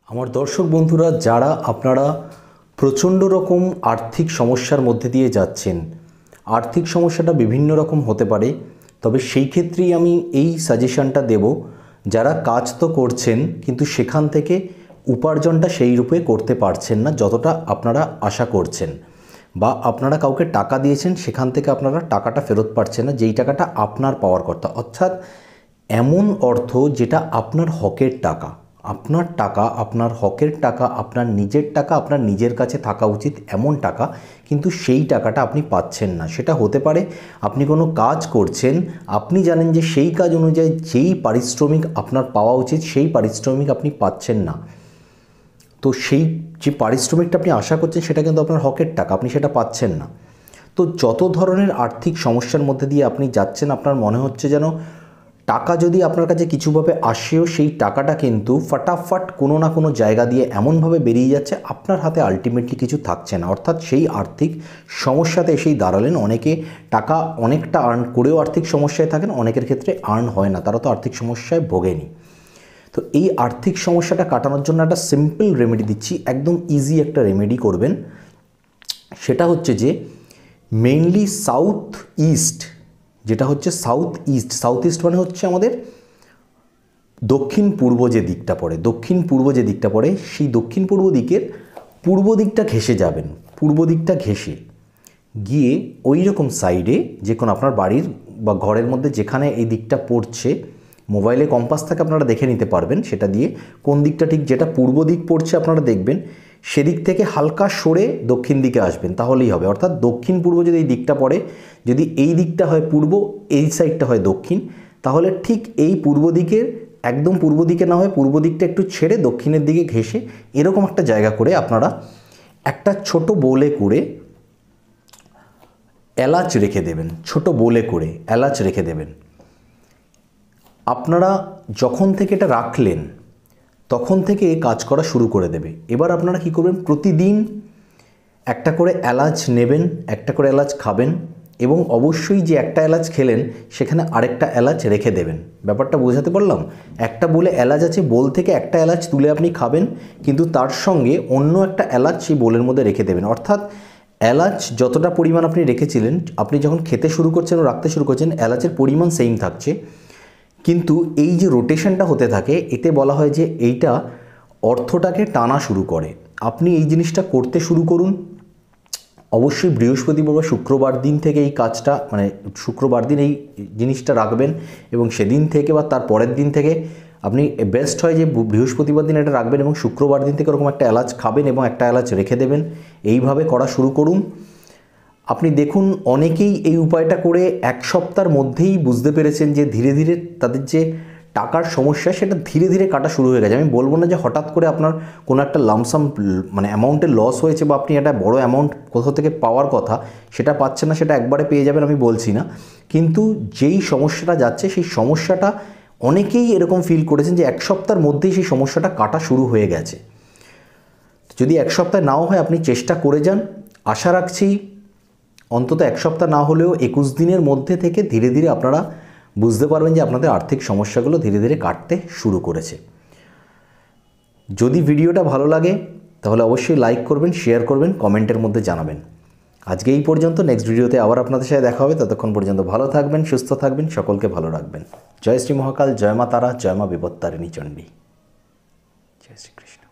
আমার দর্শক বন্ধুরা, যারা আপনারা প্রচণ্ড রকম আর্থিক সমস্যার মধ্যে দিয়ে যাচ্ছেন, আর্থিক সমস্যাটা বিভিন্ন রকম হতে পারে, তবে সেই ক্ষেত্রেই আমি এই সাজেশনটা দেব। যারা কাজ তো করছেন কিন্তু সেখান থেকে উপার্জনটা সেই রূপে করতে পারছেন না যতটা আপনারা আশা করছেন, বা আপনারা কাউকে টাকা দিয়েছেন সেখান থেকে আপনারা টাকাটা ফেরত পাচ্ছেন না, যেই টাকাটা আপনার পাওয়ার কথা। অর্থাৎ এমন অর্থ যেটা আপনার হকের টাকা, আপনার টাকা, আপনার হকের টাকা, আপনার নিজের টাকা, আপনার নিজের কাছে থাকা উচিত এমন টাকা, কিন্তু সেই টাকাটা আপনি পাচ্ছেন না। সেটা হতে পারে আপনি কোনো কাজ করছেন, আপনি জানেন যে সেই কাজ অনুযায়ী যেই পারিশ্রমিক আপনার পাওয়া উচিত সেই পারিশ্রমিক আপনি পাচ্ছেন না। তো সেই যে পারিশ্রমিকটা আপনি আশা করছেন সেটা কিন্তু আপনার হকের টাকা, আপনি সেটা পাচ্ছেন না। তো যত ধরনের আর্থিক সমস্যার মধ্যে দিয়ে আপনি যাচ্ছেন, আপনার মনে হচ্ছে যেন টাকা যদি আপনার কাছে কিছুভাবে আসেও সেই টাকাটা কিন্তু ফটাফট কোনো না কোনো জায়গা দিয়ে এমনভাবে বেরিয়ে যাচ্ছে, আপনার হাতে আলটিমেটলি কিছু থাকছে না। অর্থাৎ সেই আর্থিক সমস্যাতে এসেই দাঁড়ালেন। অনেকে টাকা অনেকটা আর্ন করেও আর্থিক সমস্যায় থাকেন, অনেকের ক্ষেত্রে আর্ন হয় না, তারা তো আর্থিক সমস্যায় ভোগেনি। তো এই আর্থিক সমস্যাটা কাটানোর জন্য একটা সিম্পল রেমেডি দিচ্ছি, একদম ইজি একটা রেমেডি করবেন। সেটা হচ্ছে যে মেইনলি সাউথ ইস্ট, যেটা হচ্ছে সাউথ ইস্ট মানে হচ্ছে আমাদের দক্ষিণ পূর্ব যে দিকটা পড়ে, দক্ষিণ পূর্ব যে দিকটা পড়ে সেই দক্ষিণ পূর্ব দিকের পূর্ব দিকটা ঘেঁষে যাবেন। পূর্ব দিকটা ঘেঁষে গিয়ে ওই রকম সাইডে, যে কোনো আপনার বাড়ির বা ঘরের মধ্যে যেখানে এই দিকটা পড়ছে, মোবাইলে কম্পাস থাকে আপনারা দেখে নিতে পারবেন, সেটা দিয়ে কোন দিকটা ঠিক যেটা পূর্ব দিক পড়ছে আপনারা দেখবেন, সেদিক থেকে হালকা সরে দক্ষিণ দিকে আসবেন, তাহলেই হবে। অর্থাৎ দক্ষিণ পূর্ব যদি এই দিকটা পড়ে, যদি এই দিকটা হয় পূর্ব, এই সাইডটা হয় দক্ষিণ, তাহলে ঠিক এই পূর্ব দিকের একদম পূর্ব দিকে না হয় পূর্ব দিকটা একটু ছেড়ে দক্ষিণের দিকে ঘেঁষে এরকম একটা জায়গা করে আপনারা একটা ছোট বোলে করে এলাচ রেখে দেবেন। ছোট বোলে করে এলাচ রেখে দেবেন। আপনারা যখন থেকে এটা রাখলেন তখন থেকে কাজ করা শুরু করে দেবে। এবার আপনারা কি করবেন, প্রতিদিন একটা করে এলাচ নেবেন, একটা করে এলাচ খাবেন, এবং অবশ্যই যে একটা এলাচ খেলেন সেখানে আরেকটা এলাচ রেখে দেবেন। ব্যাপারটা বোঝাতে পারলাম? একটা বোলে এলাচ আছে, বোল থেকে একটা এলাচ তুলে আপনি খাবেন, কিন্তু তার সঙ্গে অন্য একটা এলাচ সেই বোলের মধ্যে রেখে দেবেন। অর্থাৎ এলাচ যতটা পরিমাণ আপনি রেখেছিলেন, আপনি যখন খেতে শুরু করছেন ও রাখতে শুরু করছেন, এলাচের পরিমাণ সেম থাকছে, কিন্তু এই যে রোটেশনটা হতে থাকে, এতে বলা হয় যে এইটা অর্থটাকে টানা শুরু করে। আপনি এই জিনিসটা করতে শুরু করুন। অবশ্যই বৃহস্পতিবার বা শুক্রবার দিন থেকে এই কাজটা, মানে শুক্রবার দিন এই জিনিসটা রাখবেন, এবং সেদিন থেকে বা তার পরের দিন থেকে আপনি বেস্ট হয় যে বৃহস্পতিবার দিন এটা রাখবেন এবং শুক্রবার দিন থেকে ওরকম একটা এলাচ খাবেন এবং একটা এলাচ রেখে দেবেন। এইভাবে করা শুরু করুন। আপনি দেখুন, অনেকেই এই উপায়টা করে এক সপ্তাহের মধ্যেই বুঝতে পেরেছেন যে ধীরে ধীরে তাদের যে টাকার সমস্যা সেটা ধীরে ধীরে কাটা শুরু হয়ে গেছে। আমি বলবো না যে হঠাৎ করে আপনার কোনো একটা লামসাম মানে অ্যামাউন্টের লস হয়েছে, বা আপনি একটা বড় অ্যামাউন্ট কোথাও থেকে পাওয়ার কথা সেটা পাচ্ছেন না, সেটা একবারে পেয়ে যাবেন আমি বলছি না, কিন্তু যেই সমস্যাটা যাচ্ছে সেই সমস্যাটা অনেকেই এরকম ফিল করেছেন যে এক সপ্তাহের মধ্যেই সেই সমস্যাটা কাটা শুরু হয়ে গেছে। যদি এক সপ্তাহ নাও হয় আপনি চেষ্টা করে যান। আশা রাখছি অন্তত এক সপ্তাহ না হলেও 21 দিনের মধ্যে থেকে ধীরে ধীরে আপনারা বুঝতে পারবেন যে আপনাদের আর্থিক সমস্যাগুলো ধীরে ধীরে কাটতে শুরু করেছে। যদি ভিডিওটা ভালো লাগে তাহলে অবশ্যই লাইক করবেন, শেয়ার করবেন, কমেন্টের মধ্যে জানাবেন। আজকে এই পর্যন্ত, নেক্সট ভিডিওতে আবার আপনাদের সাথে দেখা হবে। ততক্ষণ পর্যন্ত ভালো থাকবেন, সুস্থ থাকবেন, সকলকে ভালো রাখবেন। জয় শ্রী মহাকাল, জয় মা তারা, জয় মা বিপত্তারিণী চণ্ডী, জয় শ্রীকৃষ্ণ।